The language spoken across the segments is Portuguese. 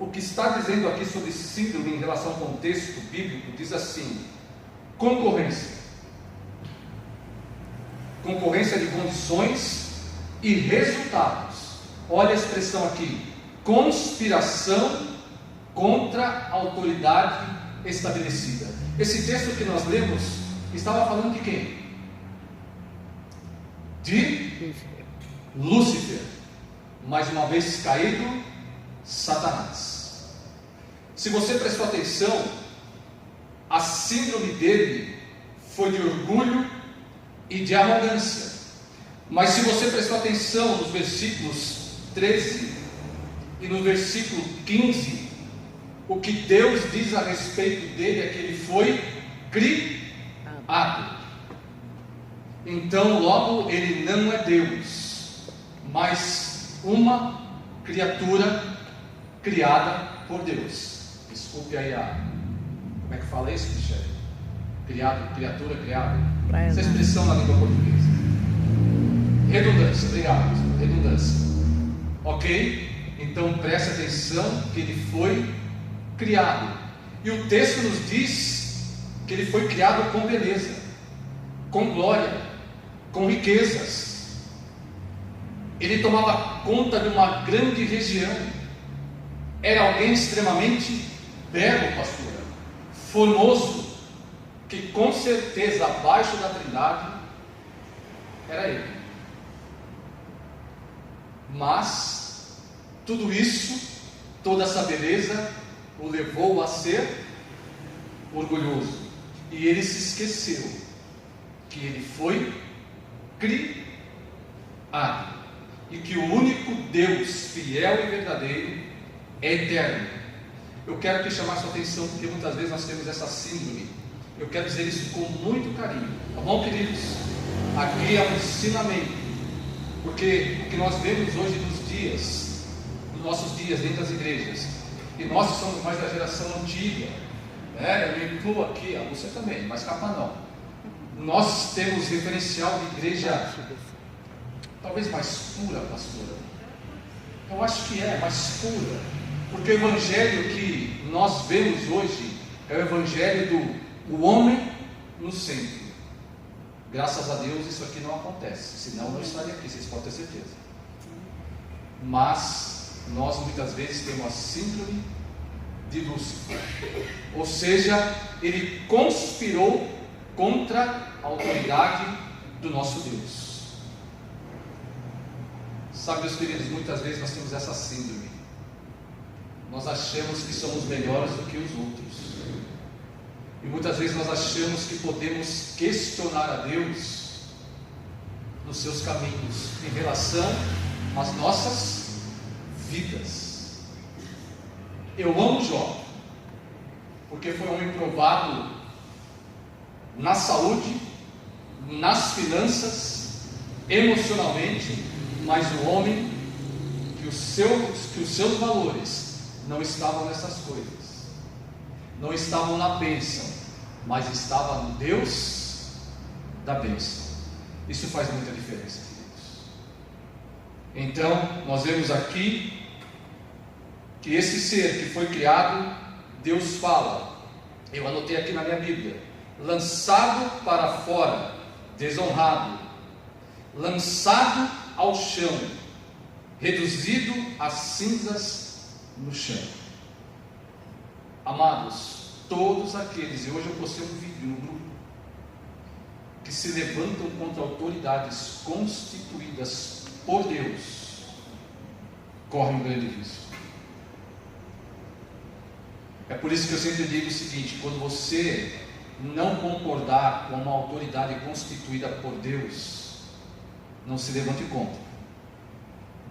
o que está dizendo aqui sobre síndrome em relação ao contexto bíblico, diz assim: concorrência. Concorrência de condições e resultados. Olha a expressão aqui: conspiração contra a autoridade estabelecida. Esse texto que nós lemos estava falando de quem? De Lúcifer, mais uma vez caído, Satanás. Se você prestou atenção, a síndrome dele foi de orgulho e de arrogância. Mas se você prestou atenção nos versículos 13 e no versículo 15, o que Deus diz a respeito dele é que ele foi criado. Então logo ele não é Deus, mas uma criatura criada por Deus. Desculpe aí como é que fala isso, Michele? Criatura criada. Essa expressão na língua portuguesa. Redundância, obrigado. Redundância. Ok? Então preste atenção que ele foi criado. E o texto nos diz que ele foi criado com beleza, com glória, com riquezas. Ele tomava conta de uma grande região. Era alguém extremamente belo, pastor, formoso, que com certeza abaixo da Trindade era ele. Mas tudo isso, toda essa beleza o levou a ser orgulhoso, e ele se esqueceu que ele foi criado e que o único Deus fiel e verdadeiro é eterno. Eu quero aqui chamar sua atenção, porque muitas vezes nós temos essa síndrome. Eu quero dizer isso com muito carinho, tá bom, queridos? Aqui é um ensinamento, porque o que nós vemos hoje nos nossos dias dentro das igrejas, e nós que somos mais da geração antiga, né? Eu me incluo aqui, você também, mas capa não. Nós temos referencial de igreja talvez mais pura, pastora. Eu acho que é mais pura, porque o evangelho que nós vemos hoje é o evangelho do homem no centro. Graças a Deus isso aqui não acontece, senão eu não estaria aqui, vocês podem ter certeza. Mas nós muitas vezes temos a síndrome de Lúcifer, ou seja, ele conspirou contra a autoridade do nosso Deus. Sabe, meus queridos, muitas vezes nós temos essa síndrome. Nós achamos que somos melhores do que os outros, e muitas vezes nós achamos que podemos questionar a Deus nos seus caminhos em relação às nossas vidas. Eu amo Jó, porque foi um homem provado na saúde, nas finanças, emocionalmente, mas um homem que os seus valores não estavam nessas coisas, não estavam na bênção, mas estava no Deus da bênção. Isso faz muita diferença, queridos. Então, nós vemos aqui que esse ser que foi criado, Deus fala, eu anotei aqui na minha Bíblia, lançado para fora, desonrado, lançado ao chão, reduzido a cinzas no chão. Amados, todos aqueles, e hoje eu postei um vídeo no grupo, que se levantam contra autoridades constituídas por Deus, correm um grande risco. É por isso que eu sempre digo o seguinte: quando você não concordar com uma autoridade constituída por Deus, não se levante contra,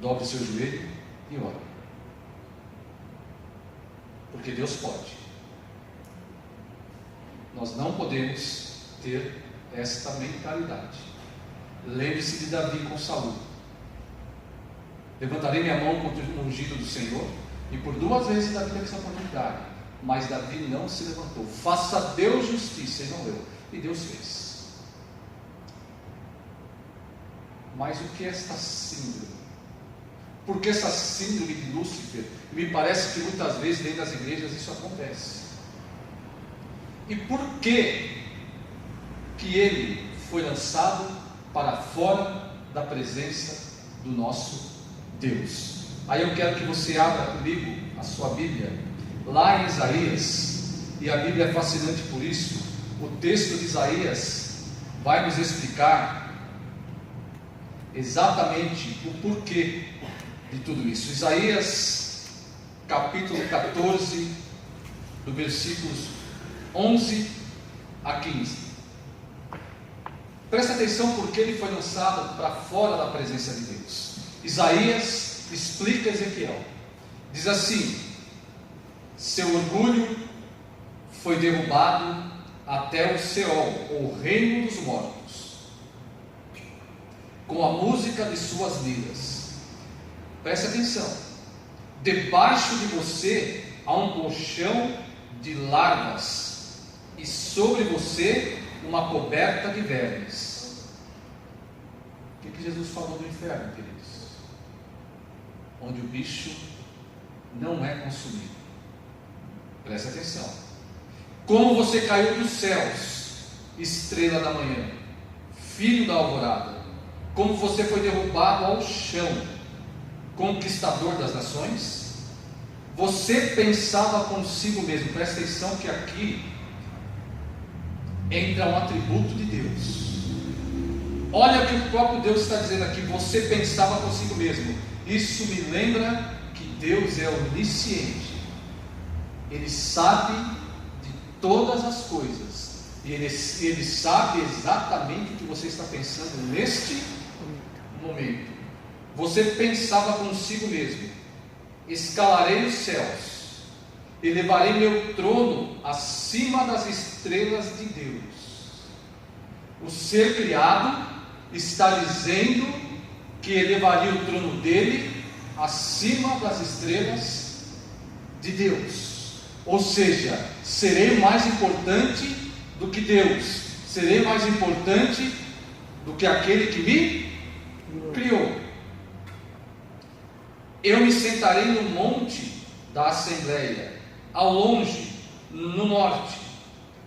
dobre o seu joelho e ore, porque Deus pode. Nós não podemos ter esta mentalidade. Lembre-se de Davi com Saul: levantarei minha mão contra o ungido do Senhor. E por 2 vezes Davi teve essa oportunidade, mas Davi não se levantou. Faça a Deus justiça, e não eu. E Deus fez. Mas o que é esta síndrome? Por que essa síndrome de Lúcifer? Me parece que muitas vezes dentro das igrejas isso acontece. E por que ele foi lançado para fora da presença do nosso Deus? Aí eu quero que você abra comigo a sua Bíblia, lá em Isaías, e a Bíblia é fascinante por isso. O texto de Isaías vai nos explicar exatamente o porquê de tudo isso. Isaías, capítulo 14, do versículos 11 a 15. Presta atenção porque ele foi lançado para fora da presença de Deus. Isaías explica Ezequiel. Diz assim: seu orgulho foi derrubado até o Seol, o reino dos mortos, com a música de suas liras. Presta atenção. Debaixo de você há um colchão de larvas, e sobre você uma coberta de vermes. O que Jesus falou do inferno, queridos? Onde o bicho não é consumido. Presta atenção. Como você caiu dos céus, estrela da manhã, filho da alvorada, como você foi derrubado ao chão, conquistador das nações. Você pensava consigo mesmo. Presta atenção que aqui entra um atributo de Deus. Olha o que o próprio Deus está dizendo aqui. Você pensava consigo mesmo. Isso me lembra que Deus é onisciente. Ele sabe de todas as coisas. E Ele sabe exatamente o que você está pensando neste momento. Você pensava consigo mesmo: escalarei os céus, elevarei meu trono acima das estrelas de Deus. O ser criado está dizendo que elevaria o trono dele acima das estrelas de Deus. Ou seja, serei mais importante do que Deus, serei mais importante do que aquele que me criou. Eu me sentarei no monte da Assembleia, ao longe, no norte.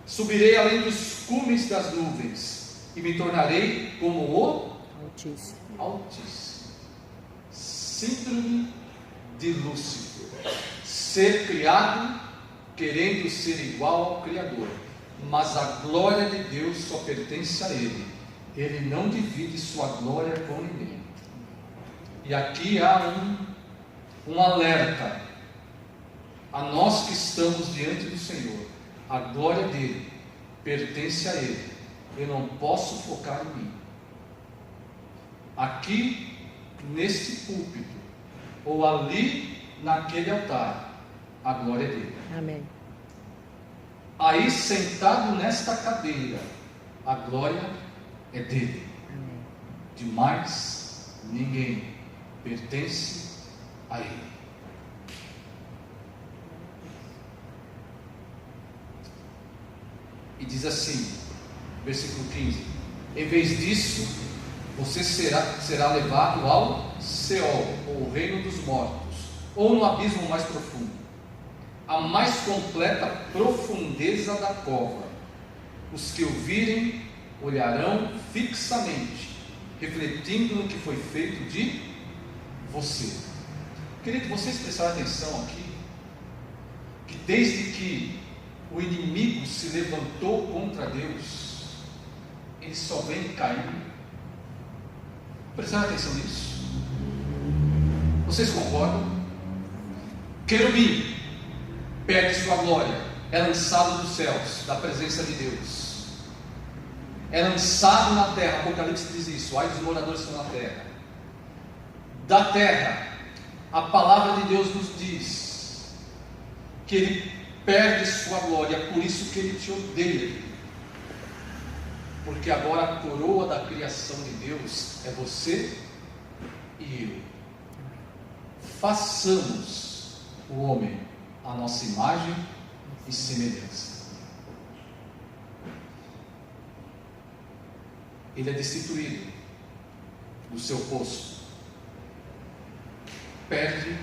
Subirei além dos cumes das nuvens e me tornarei como o Altíssimo. Síndrome de Lúcifer. Ser criado querendo ser igual ao Criador, mas a glória de Deus só pertence a Ele. Ele não divide sua glória com ninguém. E aqui há um alerta a nós que estamos diante do Senhor. A glória dele pertence a Ele. Eu não posso focar em mim. Aqui, neste púlpito, ou ali, naquele altar, a glória é dele. Amém. Aí, sentado nesta cadeira, a glória é dele. Amém. De mais ninguém. Pertence a Ele. E diz assim, versículo 15: em vez disso, você será levado ao Seol, ou reino dos mortos, ou no abismo mais profundo, a mais completa profundeza da cova. Os que o virem olharão fixamente, refletindo no que foi feito de você. Querido, vocês prestaram atenção aqui, que desde que o inimigo se levantou contra Deus, ele só vem caindo. Prestaram atenção nisso? Vocês concordam? Querubim perde sua glória, é lançado dos céus, da presença de Deus, é lançado na terra. Apocalipse diz isso: ai dos moradores que estão na terra. Da terra, a palavra de Deus nos diz que ele perde sua glória, por isso que ele te odeia, porque agora a coroa da criação de Deus é você e eu. Façamos o homem a nossa imagem e semelhança. Ele é destituído do seu posto. perde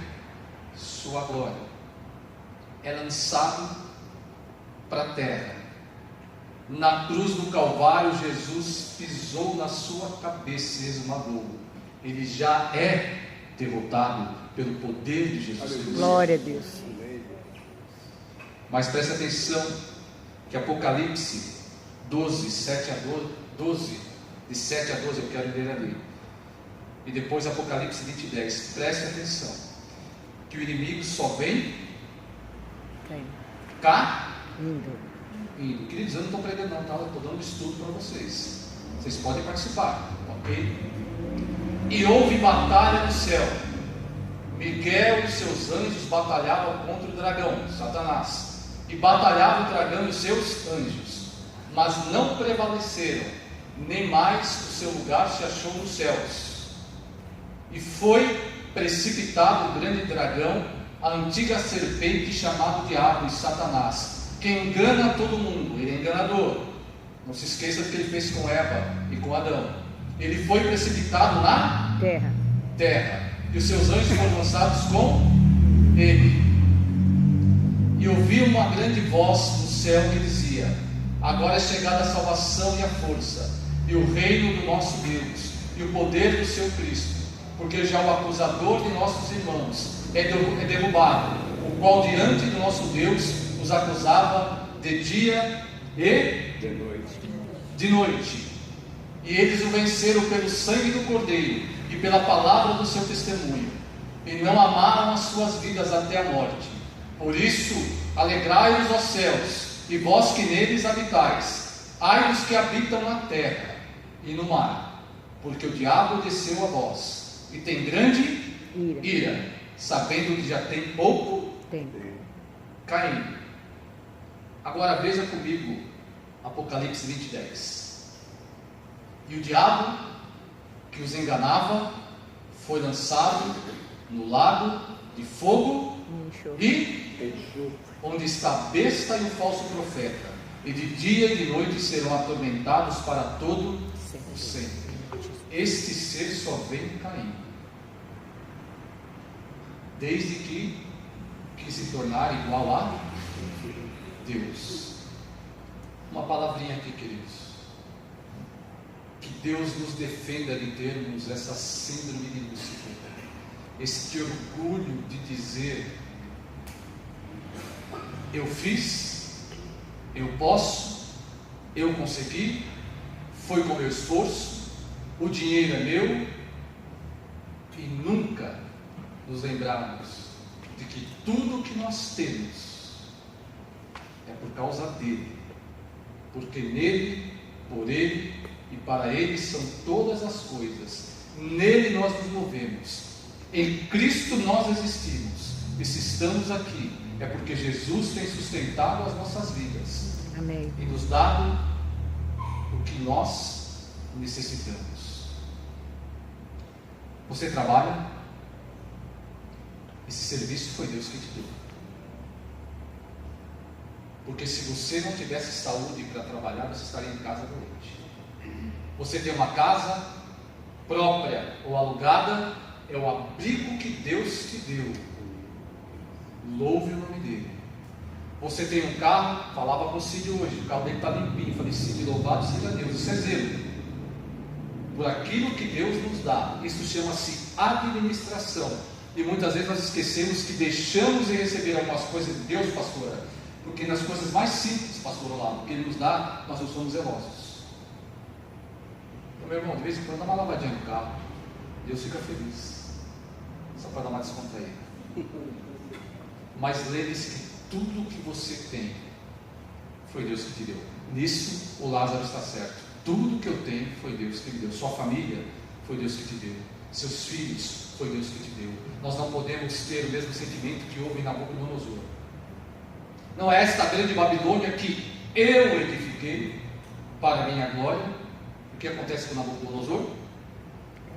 sua glória, é lançado para a terra. Na cruz do Calvário, Jesus pisou na sua cabeça e esmagou. Ele já é derrotado pelo poder de Jesus Cristo. Glória a Deus. Mas preste atenção que Apocalipse 12, 7 a 12, de 7 a 12 eu quero ler ali. E depois Apocalipse 20, 10. Preste atenção que o inimigo só vem indo. Queridos, eu não estou pregando não, tá? Eu estou dando estudo para vocês. Vocês podem participar, ok? E houve batalha no céu. Miguel e seus anjos batalhavam contra o dragão, Satanás. E batalhava o dragão e os seus anjos. Mas não prevaleceram, nem mais o seu lugar se achou nos céus. E foi precipitado o grande dragão, a antiga serpente chamado Diabo e Satanás, que engana todo mundo. Ele é enganador. Não se esqueça do que ele fez com Eva e com Adão. Ele foi precipitado na terra, e os seus anjos foram lançados com ele. E ouvi uma grande voz no céu que dizia: agora é chegada a salvação e a força, e o reino do nosso Deus, e o poder do seu Cristo, porque já o acusador de nossos irmãos é derrubado, o qual diante do nosso Deus os acusava de dia e de noite. E eles o venceram pelo sangue do Cordeiro e pela palavra do seu testemunho, e não amaram as suas vidas até a morte. Por isso, alegrai-vos, ó céus, e vós que neles habitais, ai dos que habitam na terra e no mar, porque o diabo desceu a vós, e tem grande ira, sabendo que já tem pouco tempo caindo. Agora veja comigo Apocalipse 20, 10. E o diabo que os enganava foi lançado no lago de fogo e onde está a besta e o falso profeta, e de dia e de noite serão atormentados para todo o sempre. Este ser só vem caindo, desde que quis se tornar igual a Deus. Uma palavrinha aqui, queridos. Que Deus nos defenda de termos essa síndrome de Lúcifer, este orgulho de dizer: eu fiz, eu posso, eu consegui, foi com meu esforço, o dinheiro é meu, e nunca nos lembrarmos de que tudo que nós temos é por causa dele, porque nele, por ele e para ele são todas as coisas. Nele nós nos movemos, em Cristo nós existimos, e se estamos aqui é porque Jesus tem sustentado as nossas vidas. Amém. E nos dado o que nós necessitamos. Você trabalha? Esse serviço foi Deus que te deu. Porque se você não tivesse saúde para trabalhar, você estaria em casa doente. Você tem uma casa própria ou alugada, é o abrigo que Deus te deu. Louve o nome dele. Você tem um carro, falava com o Cid hoje, o carro dele está limpinho. Falei: Cid, louvado seja Deus. Isso é zelo por aquilo que Deus nos dá. Isso chama-se administração. E muitas vezes nós esquecemos que deixamos de receber algumas coisas de Deus, pastora, porque nas coisas mais simples, pastor Olavo, que Ele nos dá, nós não somos zelosos. Então, meu irmão, de vez em quando dá uma lavadinha no carro, Deus fica feliz, só para dar uma descontraída. Mas lembre-se que tudo que você tem foi Deus que te deu. Nisso o Lázaro está certo. Tudo que eu tenho foi Deus que me deu. Sua família foi Deus que te deu. Seus filhos foi Deus que te deu. Nós não podemos ter o mesmo sentimento que houve em Nabucodonosor. Não é esta grande Babilônia que eu edifiquei para a minha glória. O que acontece com Nabucodonosor?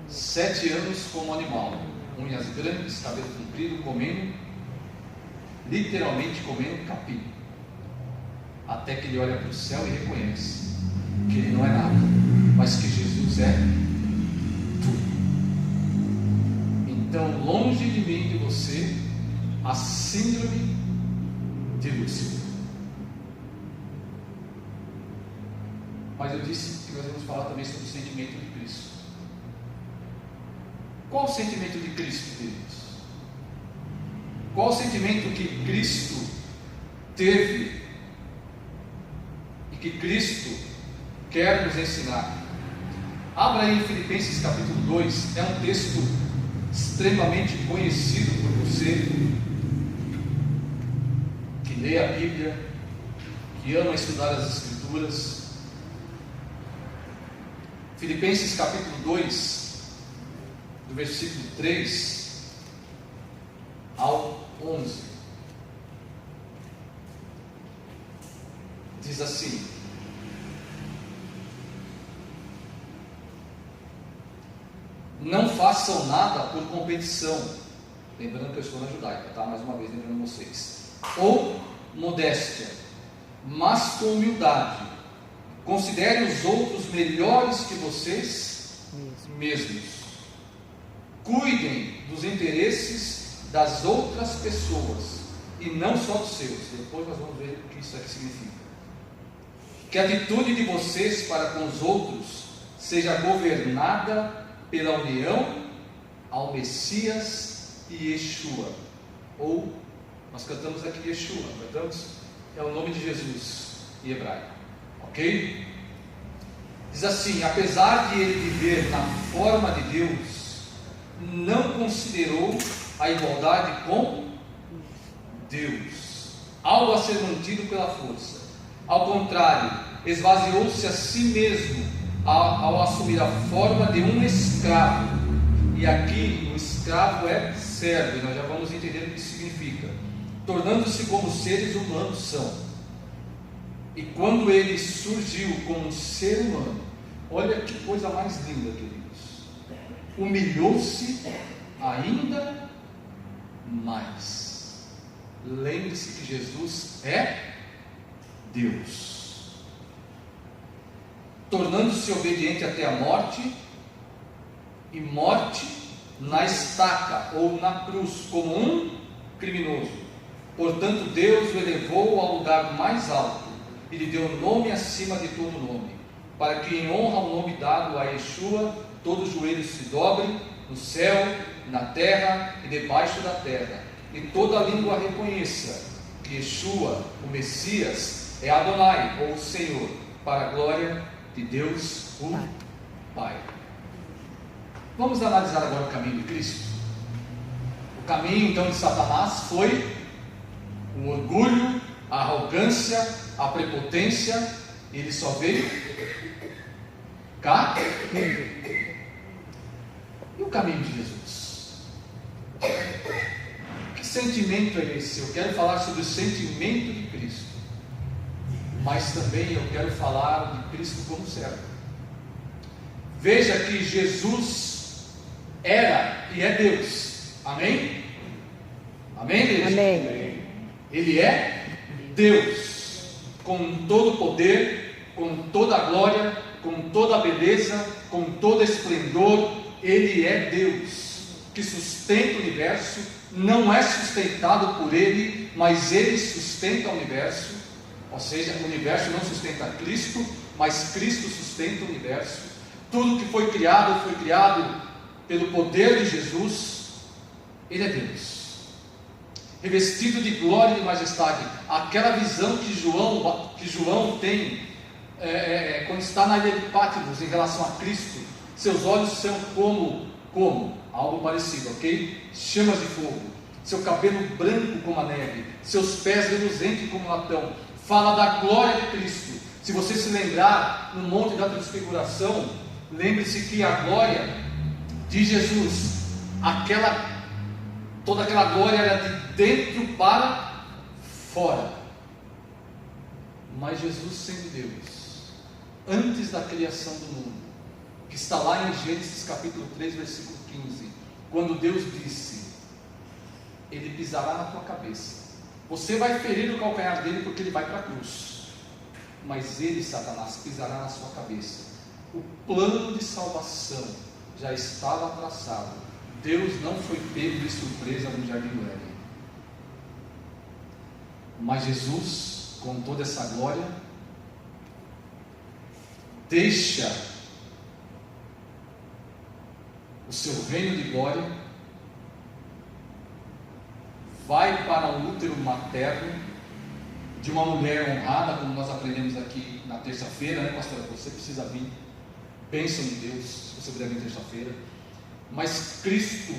7 anos como animal, unhas grandes, cabelo comprido, comendo, literalmente comendo capim, até que ele olha para o céu e reconhece que ele não é nada, mas que Jesus é tudo. Então, longe longe de mim e de você a síndrome de Lúcifer. Mas eu disse que nós vamos falar também sobre o sentimento de Cristo. Qual o sentimento de Cristo, queridos? Qual o sentimento que Cristo teve e que Cristo quer nos ensinar? Abra aí em Filipenses capítulo 2, é um texto extremamente conhecido por você, que lê a Bíblia, que ama estudar as Escrituras. Filipenses capítulo 2, do versículo 3 ao 11, diz assim: não façam nada por competição, lembrando que eu estou na judaica, tá? Mais uma vez lembrando vocês, ou modéstia, mas com humildade. Considere os outros melhores que vocês mesmos. Cuidem dos interesses das outras pessoas e não só dos seus. Depois nós vamos ver o que isso aqui significa. Que a atitude de vocês para com os outros seja governada pela união ao Messias e Yeshua. Ou, nós cantamos aqui Yeshua, cantamos? É o nome de Jesus em hebraico. Ok? Diz assim: apesar de ele viver na forma de Deus, não considerou a igualdade com Deus algo a ser mantido pela força. Ao contrário, esvaziou-se a si mesmo ao assumir a forma de um escravo. E aqui o escravo é servo, e nós já vamos entender o que isso significa. Tornando-se como seres humanos são. E quando ele surgiu como um ser humano, olha que coisa mais linda, queridos, humilhou-se ainda mais. Lembre-se que Jesus é Deus, tornando-se obediente até a morte, e morte na estaca ou na cruz, como um criminoso. Portanto, Deus o elevou ao lugar mais alto e lhe deu nome acima de todo nome, para que em honra ao nome dado a Yeshua, todo joelho se dobre, no céu, na terra e debaixo da terra, e toda língua reconheça que Yeshua, o Messias, é Adonai, ou Senhor, para a glória de Deus, o Pai. Vamos analisar agora o caminho de Cristo. O caminho então de Satanás foi o orgulho, a arrogância, a prepotência. Ele só veio cá. E o caminho de Jesus? Que sentimento é esse? Eu quero falar sobre o sentimento de Cristo, mas também eu quero falar de Cristo como servo. Veja que Jesus era e é Deus. Amém? Amém, igreja? Amém. Ele é Deus, com todo o poder, com toda a glória, com toda a beleza, com todo esplendor. Ele é Deus, que sustenta o universo. Não é sustentado por Ele, mas Ele sustenta o universo. Ou seja, o universo não sustenta Cristo, mas Cristo sustenta o universo. Tudo que foi criado pelo poder de Jesus. Ele é Deus, revestido de glória e de majestade. Aquela visão que João tem quando está na ilha de Patmos em relação a Cristo. Seus olhos são como algo parecido, ok? Chamas de fogo, seu cabelo branco como a neve, seus pés reluzentes como latão. Fala da glória de Cristo. Se você se lembrar no Monte da Transfiguração, lembre-se que a glória de Jesus, toda aquela glória era de dentro para fora. Mas Jesus, sendo Deus, antes da criação do mundo, que está lá em Gênesis capítulo 3, versículo 15, quando Deus disse: Ele pisará na tua cabeça, você vai ferir o calcanhar dele porque ele vai para a cruz, mas ele, Satanás, pisará na sua cabeça. O plano de salvação já estava traçado Deus não foi pego de surpresa no jardim do Éden. Mas Jesus, com toda essa glória, deixa o seu reino de glória, vai para o útero materno de uma mulher honrada, como nós aprendemos aqui na terça-feira, né, pastora? Você precisa vir, bênção de Deus, se você puder vir terça-feira. Mas Cristo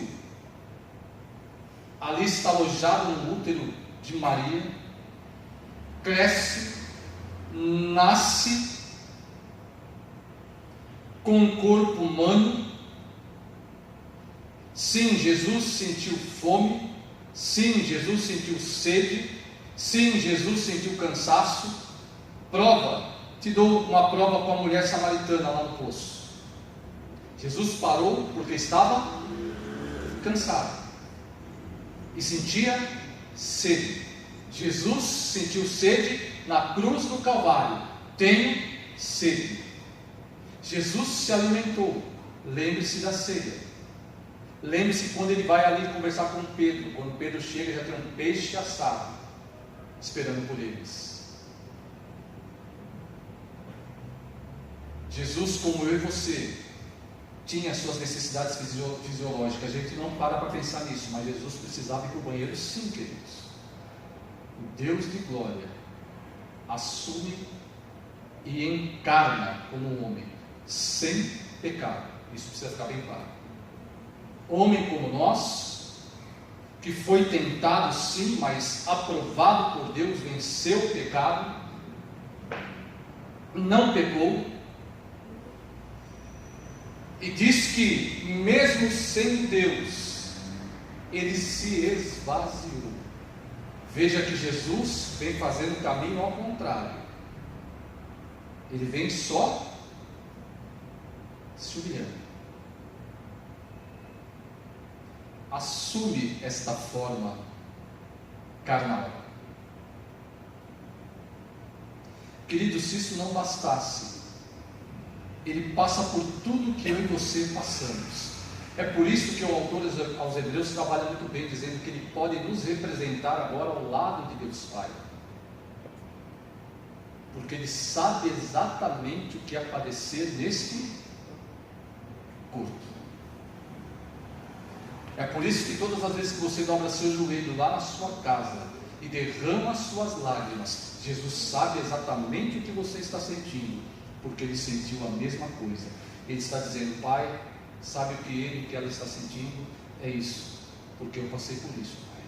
ali está alojado no útero de Maria, cresce, nasce com um corpo humano. Sim, Jesus sentiu fome. Sim, Jesus sentiu sede. Sim, Jesus sentiu cansaço. Prova, te dou uma prova com a mulher samaritana lá no poço. Jesus parou porque estava cansado e sentia sede. Jesus sentiu sede na cruz do Calvário. Tenho sede. Jesus se alimentou. Lembre-se da ceia. Lembre-se quando ele vai ali conversar com Pedro. Quando Pedro chega, já tem um peixe assado esperando por eles. Jesus, como eu e você, tinha suas necessidades fisiológicas. A gente não para pensar nisso, mas Jesus precisava ir para o banheiro, sim, queridos. O Deus de glória assume e encarna como um homem, sem pecado. Isso precisa ficar bem claro. Homem como nós, que foi tentado sim, mas aprovado por Deus, venceu o pecado, não pecou, e diz que mesmo sendo Deus, ele se esvaziou. Veja que Jesus vem fazendo o caminho ao contrário. Ele vem só se humilhando. Assume esta forma carnal. Queridos, se isso não bastasse, ele passa por tudo que eu e você passamos. É por isso que o autor aos Hebreus trabalha muito bem, dizendo que ele pode nos representar agora ao lado de Deus Pai, porque ele sabe exatamente o que é padecer neste corpo. É por isso que todas as vezes que você dobra seu joelho lá na sua casa e derrama as suas lágrimas, Jesus sabe exatamente o que você está sentindo, porque ele sentiu a mesma coisa. Ele está dizendo: Pai, sabe o que ele, que ela está sentindo? É isso, porque eu passei por isso, Pai.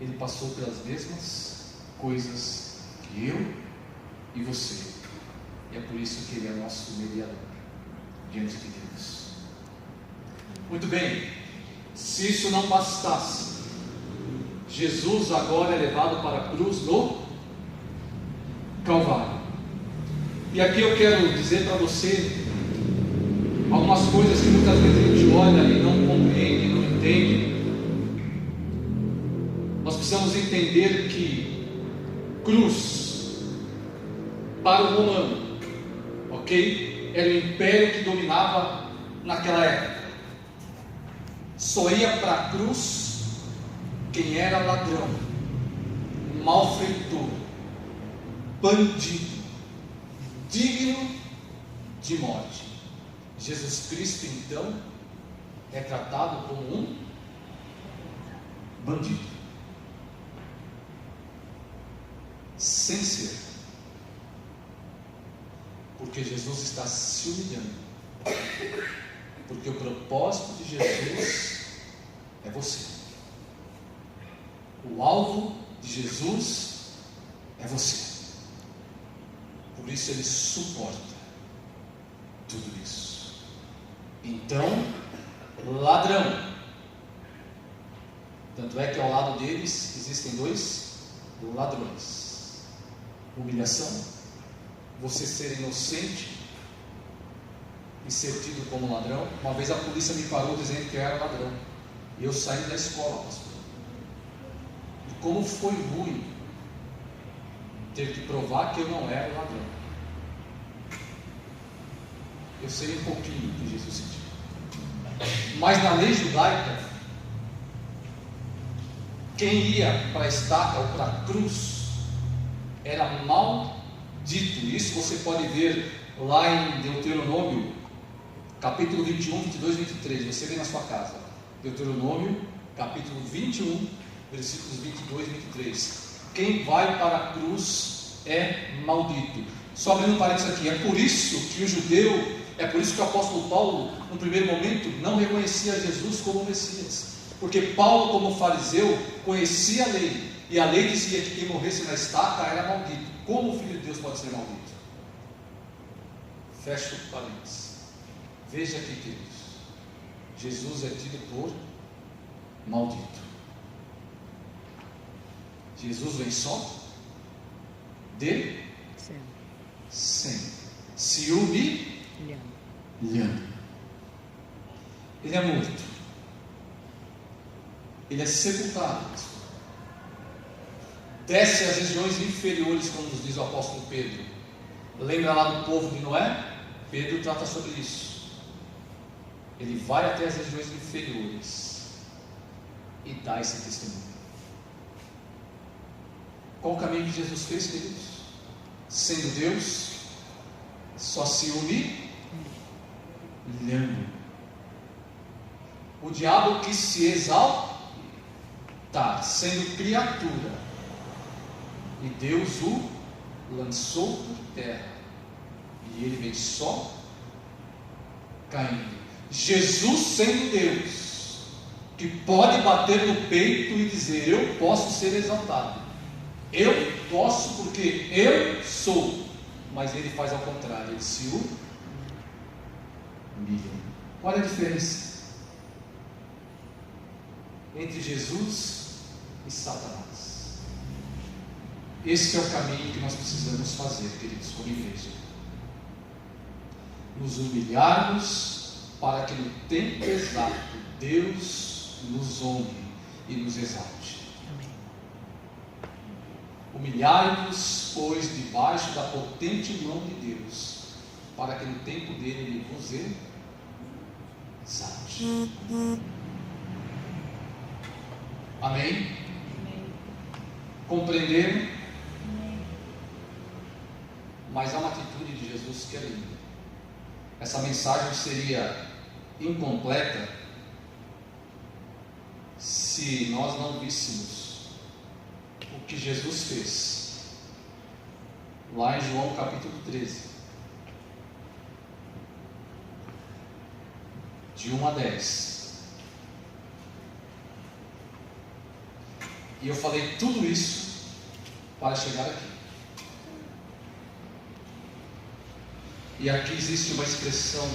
Ele passou pelas mesmas coisas que eu e você, e é por isso que ele é nosso mediador diante de Deus. Muito bem, se isso não bastasse, Jesus agora é levado para a cruz no Calvário. E aqui eu quero dizer para você algumas coisas que muitas vezes a gente olha e não compreende, não entende. Nós precisamos entender que cruz, para o romano, ok? Era o império que dominava naquela época. Só ia para a cruz quem era ladrão, malfeitor, bandido, digno de morte. Jesus Cristo, então, é tratado como um bandido, sem ser, porque Jesus está se humilhando, porque o propósito de Jesus é você. O alvo de Jesus é você. Por isso ele suporta tudo isso. Então, ladrão. Tanto é que ao lado deles existem dois ladrões. Humilhação, você ser inocente e ser tido como ladrão. Uma vez a polícia me parou dizendo que eu era ladrão, e eu saí da escola, pastor. E como foi ruim ter que provar que eu não era ladrão. Eu sei um pouquinho do que Jesus sentiu. Mas na lei judaica, quem ia para a estaca ou para a cruz era maldito. Isso você pode ver lá em Deuteronômio, capítulo 21, 22, 23. Você vê na sua casa. Deuteronômio, capítulo 21, versículos 22 e 23. Quem vai para a cruz é maldito. Só abrindo um parênteses aqui, é por isso que o judeu, é por isso que o apóstolo Paulo, no primeiro momento, não reconhecia Jesus como Messias, porque Paulo, como fariseu, conhecia a lei, e a lei dizia que quem morresse na estaca era maldito. Como o Filho de Deus pode ser maldito? Fecha o parênteses. Veja aqui, queridos, Jesus é tido por maldito. Jesus vem só de sem, se humilhando. Ele é morto, ele é sepultado, desce às regiões inferiores, como nos diz o apóstolo Pedro. Lembra lá do povo de Noé? Pedro trata sobre isso. Ele vai até as regiões inferiores e dá esse testemunho. Qual o caminho que Jesus fez, queridos? Sendo Deus, só se humilhando. O diabo quis se exaltar, sendo criatura, e Deus o lançou por terra, e ele veio só caindo. Jesus, sendo Deus, que pode bater no peito e dizer: eu posso ser exaltado, eu posso porque eu sou. Mas ele faz ao contrário, ele se humilha. Qual é a diferença entre Jesus e Satanás? Esse é o caminho que nós precisamos fazer, queridos, como igreja. Nos humilharmos para que no tempo exato Deus nos honre e nos exalte. Humilhai-vos, pois, debaixo da potente mão de Deus, para que no tempo dele ele vos exalte. Amém? Compreenderam? Mas há uma atitude de Jesus que é linda. Essa mensagem seria incompleta se nós não víssemos o que Jesus fez lá em João capítulo 13, de 1 a 10. E eu falei tudo isso para chegar aqui. E aqui existe uma expressão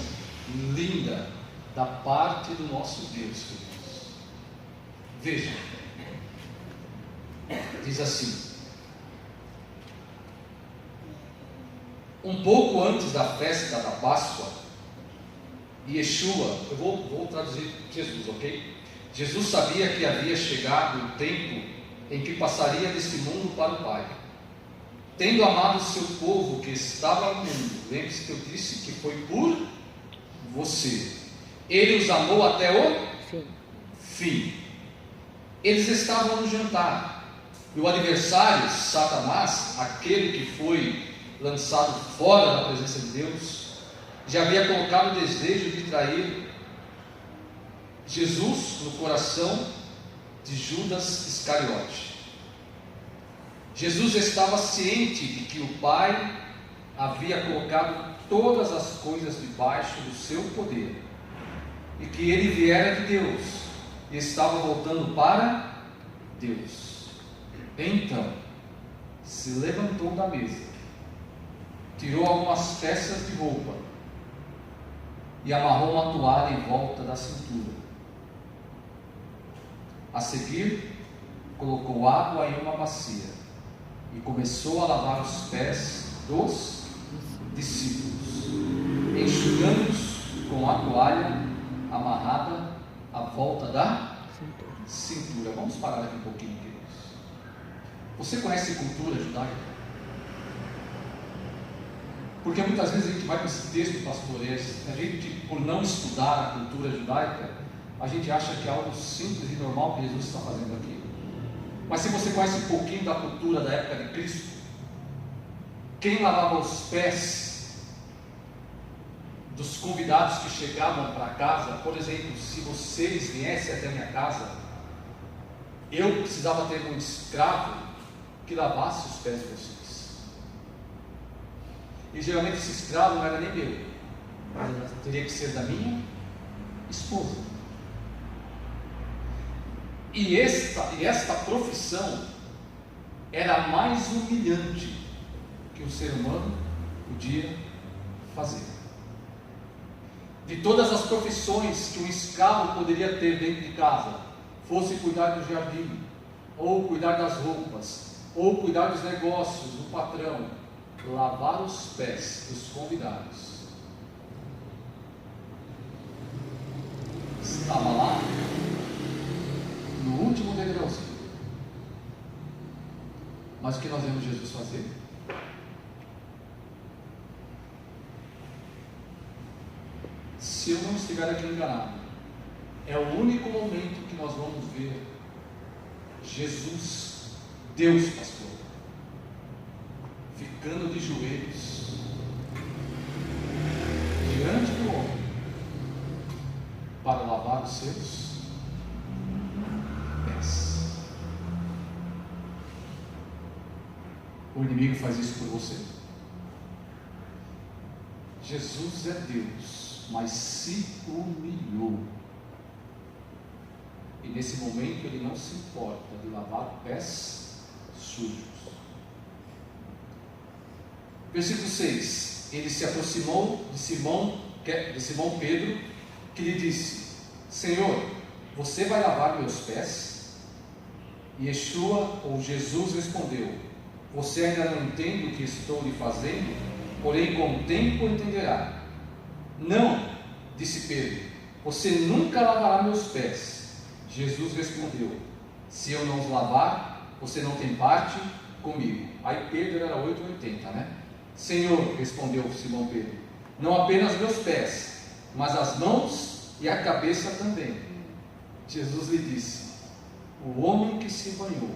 linda da parte do nosso Deus, queridos. Vejam, diz assim: um pouco antes da festa da Páscoa, Yeshua, eu vou traduzir Jesus, ok? Jesus sabia que havia chegado o tempo em que passaria deste mundo para o Pai. Tendo amado o seu povo que estava no mundo, lembre-se que eu disse que foi por você, ele os amou até o fim. Eles estavam no jantar, e o adversário, Satanás, aquele que foi lançado fora da presença de Deus, já havia colocado o desejo de trair Jesus no coração de Judas Iscariote. Jesus estava ciente de que o Pai havia colocado todas as coisas debaixo do seu poder, e que ele viera de Deus e estava voltando para Deus. Então se levantou da mesa, tirou algumas peças de roupa e amarrou uma toalha em volta da cintura. A seguir, colocou água em uma bacia e começou a lavar os pés dos discípulos, enxugando-os com a toalha amarrada à volta da cintura. Vamos parar aqui um pouquinho, queridos. Você conhece cultura judaica? Porque muitas vezes a gente vai com esse texto, pastor, a gente, por não estudar a cultura judaica, a gente acha que é algo simples e normal que Jesus está fazendo aqui. Mas se você conhece um pouquinho da cultura da época de Cristo, quem lavava os pés dos convidados que chegavam para casa, por exemplo, se vocês viessem até a minha casa, eu precisava ter um escravo que lavasse os pés de vocês. E geralmente esse escravo não era nem meu, teria que ser da minha esposa. E esta profissão era a mais humilhante que um ser humano podia fazer. De todas as profissões que um escravo poderia ter dentro de casa, fosse cuidar do jardim, ou cuidar das roupas, ou cuidar dos negócios do patrão, lavar os pés dos convidados estava lá no último degrauzinho. Mas o que nós vemos Jesus fazer? Se eu não estiver aqui enganado, é o único momento que nós vamos ver Jesus, Deus, pastor, ficando de joelhos diante do homem para lavar os seus pés. O inimigo faz isso por você. Jesus é Deus, mas se humilhou. E nesse momento ele não se importa de lavar pés sujos. Versículo 6. Ele se aproximou de Simão Pedro, que lhe disse: Senhor, você vai lavar meus pés? E Yeshua, ou Jesus, respondeu: você ainda não entende o que estou lhe fazendo, porém com o tempo entenderá. Não, disse Pedro, você nunca lavará meus pés. Jesus respondeu: se eu não os lavar, você não tem parte comigo. Aí Pedro era 880, né? Senhor, respondeu Simão Pedro, não apenas meus pés, mas as mãos e a cabeça também. Jesus lhe disse: o homem que se banhou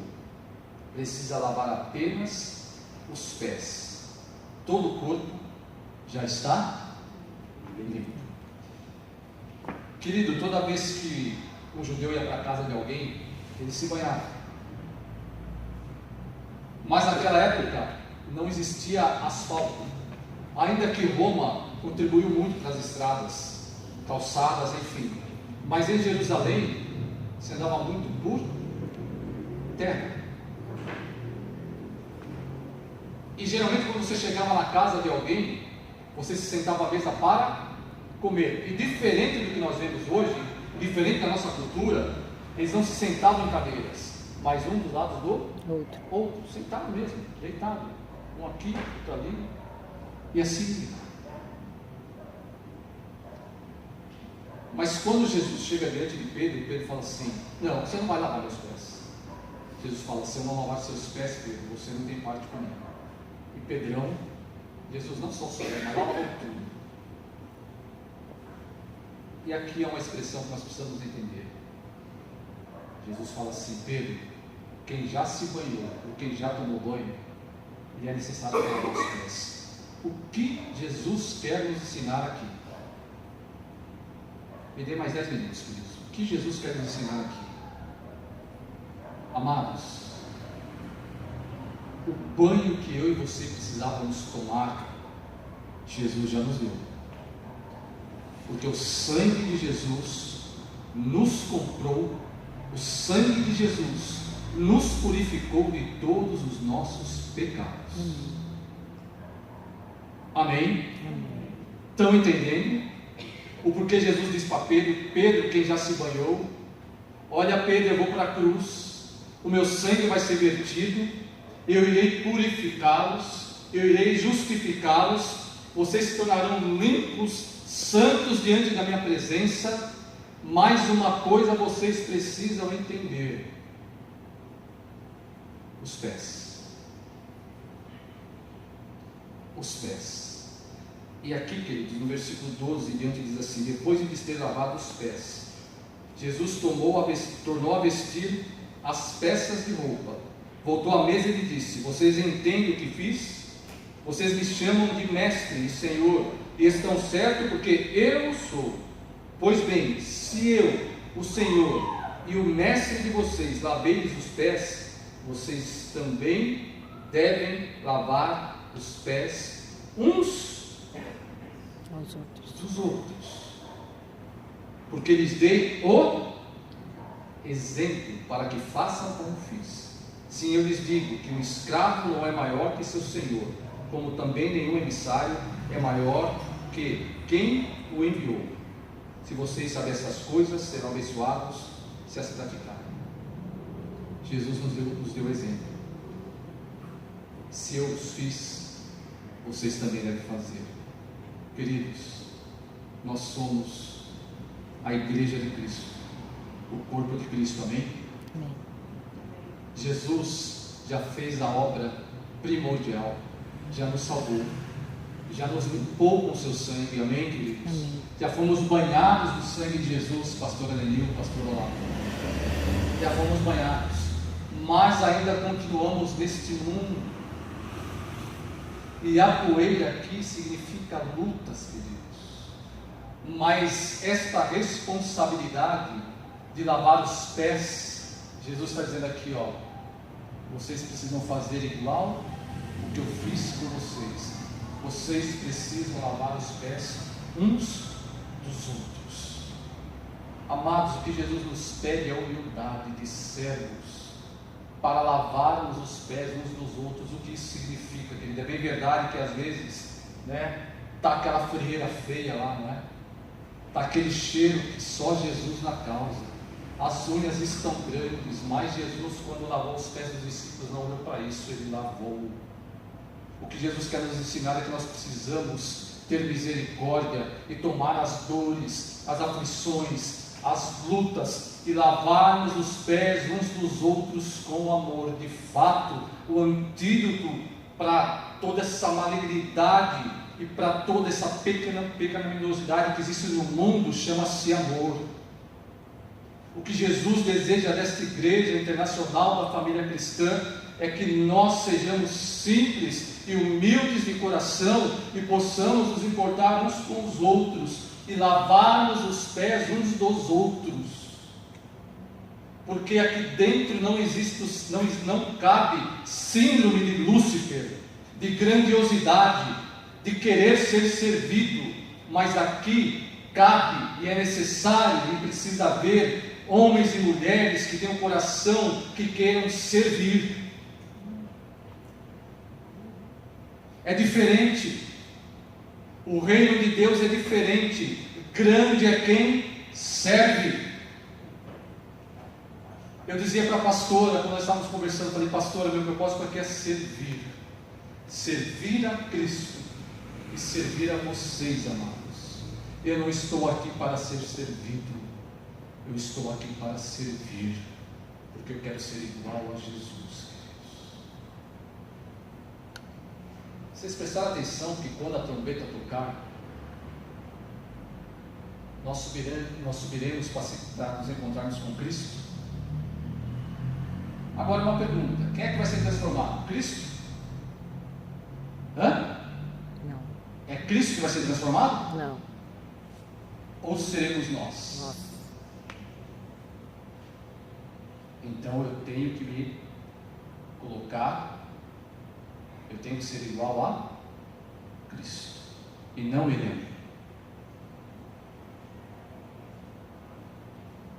precisa lavar apenas os pés, todo o corpo já está limpo. Querido, toda vez que um judeu ia para a casa de alguém, ele se banhava. Mas naquela época não existia asfalto, ainda que Roma contribuiu muito para as estradas, calçadas, enfim. Mas em Jerusalém se andava muito por terra. E geralmente quando você chegava na casa de alguém, você se sentava à mesa para comer. E diferente do que nós vemos hoje, diferente da nossa cultura, eles não se sentavam em cadeiras, mas um do lado do outro, sentado mesmo, deitado, um aqui, outro ali, e assim. Mas quando Jesus chega diante de Pedro, Pedro fala assim: não, você não vai lavar meus pés. Jesus fala: se eu não lavar seus pés, Pedro, você não tem parte comigo. E Pedrão, Jesus não só soube, mas lavou tudo. E aqui é uma expressão que nós precisamos entender. Jesus fala assim: Pedro, quem já se banhou, ou quem já tomou banho, e é necessário lavar os pés. O que Jesus quer nos ensinar aqui? Me dê mais 10 minutos, queridos. O que Jesus quer nos ensinar aqui? Amados, o banho que eu e você precisávamos tomar, Jesus já nos deu. Porque o sangue de Jesus nos comprou, o sangue de Jesus nos purificou de todos os nossos pecados. Amém? Estão entendendo? O porquê Jesus disse para Pedro: Pedro, quem já se banhou, olha Pedro, eu vou para a cruz, o meu sangue vai ser vertido, eu irei purificá-los, eu irei justificá-los, vocês se tornarão limpos, santos diante da minha presença. Mais uma coisa vocês precisam entender: os pés. Os pés. E aqui, queridos, no versículo 12 em diante diz assim: depois de lhes ter lavado os pés, Jesus tornou a vestir as peças de roupa, voltou à mesa e lhe disse: vocês entendem o que fiz? Vocês me chamam de mestre e senhor, e estão certos porque eu sou. Pois bem, se eu, o Senhor e o mestre de vocês, lavei-lhes os pés, vocês também devem lavar os pés uns dos outros, porque lhes dei o exemplo para que façam como fiz. Sim, eu lhes digo que um escravo não é maior que seu senhor, como também nenhum emissário é maior que quem o enviou. Se vocês sabem essas coisas, serão abençoados se as praticarem. Jesus nos deu exemplo. Se eu os fiz, vocês também devem fazer. Queridos, nós somos a igreja de Cristo, o corpo de Cristo, amém? Amém. Jesus já fez a obra primordial, já nos salvou, já nos limpou com seu sangue, amém, queridos? Amém. Já fomos banhados no sangue de Jesus, pastor Alenil, pastor Olavo. Já fomos banhados, mas ainda continuamos neste mundo. E a poeira aqui significa lutas, queridos. Mas esta responsabilidade de lavar os pés, Jesus está dizendo aqui, ó, vocês precisam fazer igual o que eu fiz por vocês. Vocês precisam lavar os pés uns dos outros. Amados, o que Jesus nos pede é a humildade de servos, para lavarmos os pés uns dos outros. O que isso significa, querido? É bem verdade que às vezes, está aquela frieira feia lá, não é? Está aquele cheiro que só Jesus na causa. As unhas estão grandes, mas Jesus, quando lavou os pés dos discípulos, não olhou para isso, ele lavou. O que Jesus quer nos ensinar é que nós precisamos ter misericórdia e tomar as dores, as aflições, as lutas e lavarmos os pés uns dos outros com amor. De fato, o antídoto para toda essa malignidade e para toda essa pecaminosidade que existe no mundo chama-se amor. O que Jesus deseja desta igreja internacional da família cristã é que nós sejamos simples e humildes de coração e possamos nos importar uns com os outros e lavarmos os pés uns dos outros, porque aqui dentro não cabe síndrome de Lúcifer, de grandiosidade, de querer ser servido, mas aqui cabe e é necessário e precisa haver homens e mulheres que tenham um coração que queiram servir. É diferente, o reino de Deus é diferente, grande é quem serve. Eu dizia para a pastora, quando nós estávamos conversando, eu falei: pastora, meu propósito aqui é servir, servir a Cristo e servir a vocês, amados. Eu não estou aqui para ser servido, eu estou aqui para servir, porque eu quero ser igual a Jesus. Vocês prestaram atenção que quando a trombeta tocar, nós subiremos para nos encontrarmos com Cristo? Agora uma pergunta: quem é que vai ser transformado? Cristo? Hã? Não. É Cristo que vai ser transformado? Não. Ou seremos nós? Nossa. Então eu tenho que me colocar, eu tenho que ser igual a Cristo e não ele.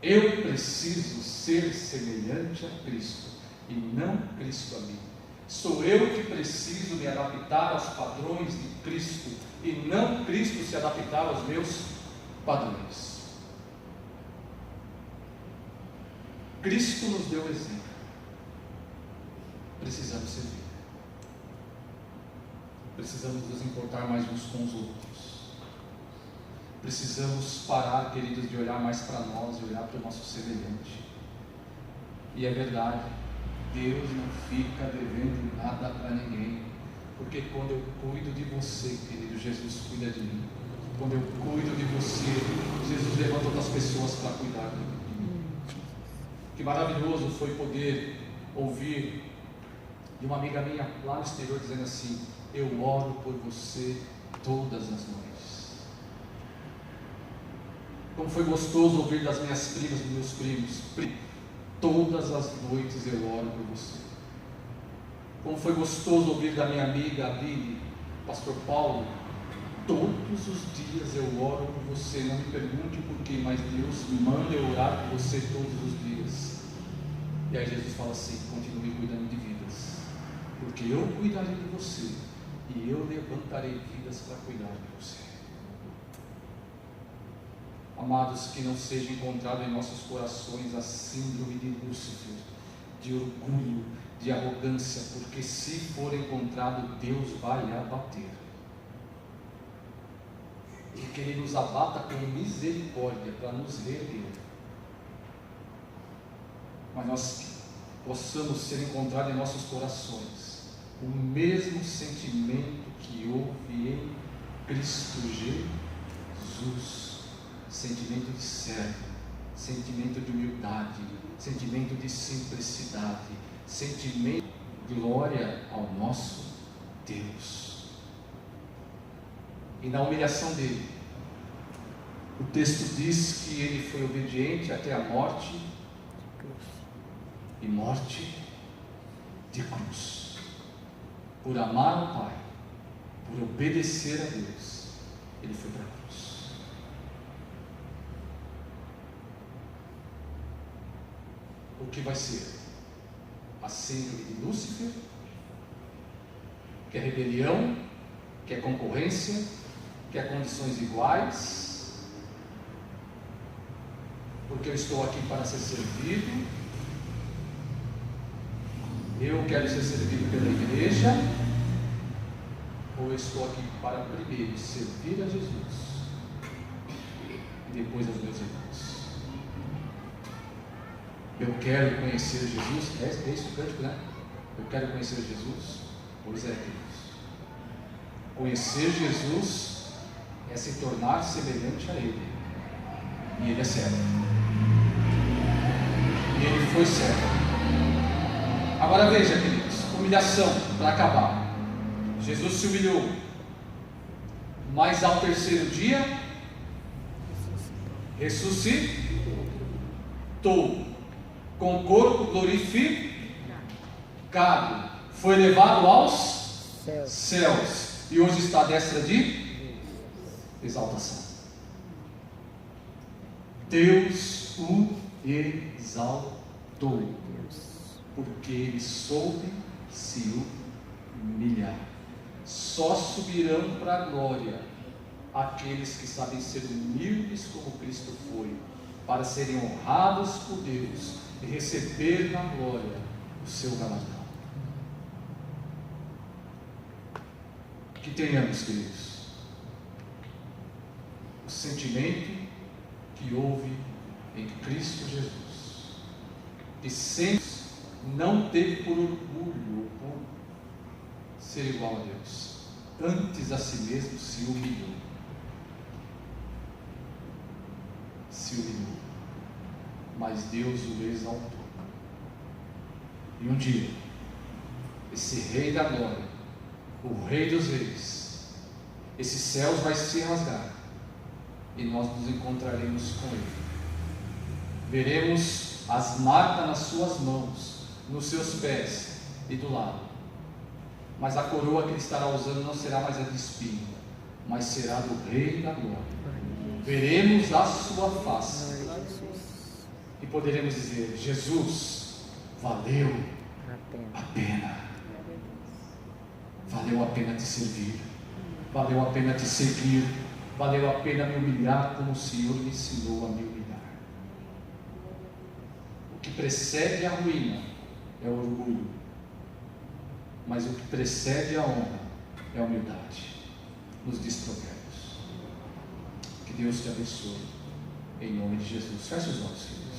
Eu preciso ser semelhante a Cristo e não Cristo a mim. Sou eu que preciso me adaptar aos padrões de Cristo e não Cristo se adaptar aos meus padrões. Cristo nos deu exemplo. Precisamos servir. Precisamos nos importar mais uns com os outros. Precisamos parar, queridos, de olhar mais para nós e olhar para o nosso semelhante. E é verdade, Deus não fica devendo nada para ninguém. Porque quando eu cuido de você, querido, Jesus cuida de mim. Quando eu cuido de você, Jesus levanta outras pessoas para cuidar de mim. Que maravilhoso foi poder ouvir de uma amiga minha lá no exterior dizendo assim: eu oro por você todas as noites. Como foi gostoso ouvir das minhas primas, dos meus primos: todas as noites eu oro por você. Como foi gostoso ouvir da minha amiga Aline, pastor Paulo: todos os dias eu oro por você. Não me pergunte o porquê, mas Deus me manda eu orar por você todos os dias. E aí Jesus fala assim: continue cuidando de vidas, porque eu cuidarei de você e eu levantarei vidas para cuidar de você. Amados, que não seja encontrado em nossos corações a síndrome de Lúcifer, de orgulho, de arrogância, porque se for encontrado, Deus vai abater. E que Ele nos abata com misericórdia para nos reerguer. Mas nós possamos ser encontrados em nossos corações o mesmo sentimento que houve em Cristo Jesus. Sentimento de servo, sentimento de humildade, sentimento de simplicidade, sentimento de glória ao nosso Deus. E na humilhação dele, o texto diz que ele foi obediente até a morte, e morte de cruz. Por amar o Pai, por obedecer a Deus, ele foi para a cruz. O que vai ser? A síndrome de Lúcifer? Quer rebelião? Quer concorrência? Quer condições iguais? Porque eu estou aqui para ser servido. Eu quero ser servido pela igreja. Ou eu estou aqui para primeiro servir a Jesus e depois aos meus irmãos? Eu quero conhecer Jesus. É isso o cântico, né? Eu quero conhecer Jesus. Pois é, queridos. Conhecer Jesus é se tornar semelhante a Ele. E Ele é servo. E Ele foi servo. Agora veja, queridos, humilhação para acabar. Jesus se humilhou, mas ao terceiro dia ressuscitou. Com o corpo glorificado, foi levado aos céus e hoje está à destra de exaltação. Deus o exaltou, porque ele soube se humilhar. Só subirão para a glória aqueles que sabem ser humildes como Cristo foi, para serem honrados por Deus e receber na glória o seu galardão. Que tenhamos, queridos, o sentimento que houve em Cristo Jesus, que sempre não teve por orgulho ou por ser igual a Deus, antes a si mesmo se humilhou. Mas Deus o exaltou. E um dia, esse Rei da Glória, o Rei dos Reis, esses céus vai se rasgar e nós nos encontraremos com Ele. Veremos as marcas nas suas mãos, nos seus pés e do lado. Mas a coroa que Ele estará usando não será mais a de espinho, mas será do Rei da Glória. Veremos a sua face e poderemos dizer: Jesus, valeu a pena. Valeu a pena te servir, valeu a pena te seguir, valeu a pena me humilhar como o Senhor me ensinou a me humilhar. O que precede a ruína é o orgulho, mas o que precede a honra é a humildade. Nos diz Provérbios. Que Deus te abençoe, em nome de Jesus. Feche os olhos, querido.